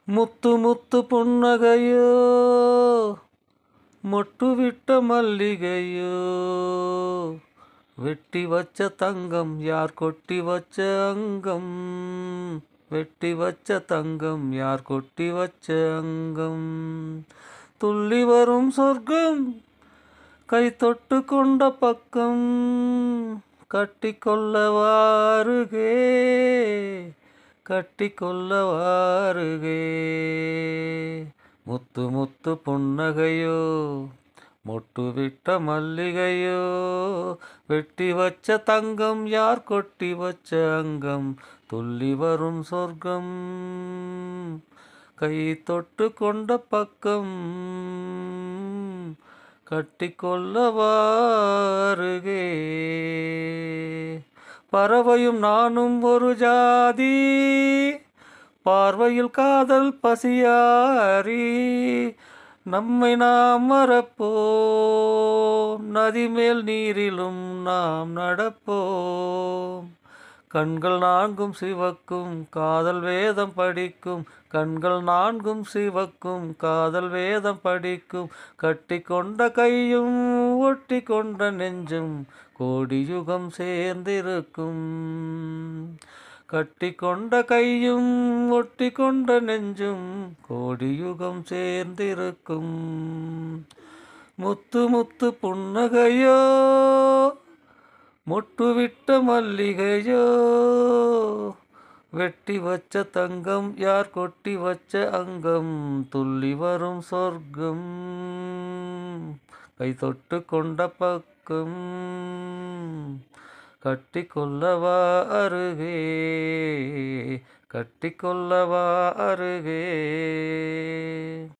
முத்து முத்து புன்னகையோ மொட்டுவிட்ட மல்லிகையோ வெட்டி வச்ச தங்கம் யார் கொட்டி வச்ச அங்கம் வெட்டி வச்ச தங்கம் யார் கொட்டி வச்ச அங்கம் துள்ளி வரும் சொர்க்கம் கை தொட்டு கொண்ட பக்கம் கட்டி கொள்ள வாருகே கட்டி கொள்ள வாருகே முத்து முத்து புன்னகையோ மொட்டு விட்ட மல்லிகையோ வெட்டி வச்ச தங்கம் யார் கொட்டி வச்ச அங்கம் துள்ளி வரும் சொர்க்கம் கை தொட்டு கொண்ட பக்கம் கட்டிக்கொள்ள வாருகே பறவையும் நானும் ஒரு ஜாதி பார்வையில் காதல் பசியாரி நம்மை நாம் மறப்போம் நதி மேல் நீரிலும் நாம் நடப்போம் கண்கள் நான்கும் சிவக்கும் காதல் வேதம் படிக்கும் கண்கள் நான்கும் சிவக்கும் காதல் வேதம் படிக்கும் கட்டி கொண்ட கையும் ஒட்டி கொண்ட நெஞ்சும் கோடி யுகம் சேர்ந்திருக்கும் கட்டி கொண்ட கையும் ஒட்டி கொண்ட நெஞ்சும் கோடி யுகம் சேர்ந்திருக்கும் முத்து முத்து புன்னகையோ மொட்டுவிட்ட மல்லிகையோ வெட்டி வச்ச தங்கம் யார் கொட்டி வச்ச அங்கம் துள்ளி வரும் சொர்க்கம் கை தொட்டு கொண்ட பக்கம் கட்டி கொள்ளவா அருகே கட்டி கொள்ளவா அருகே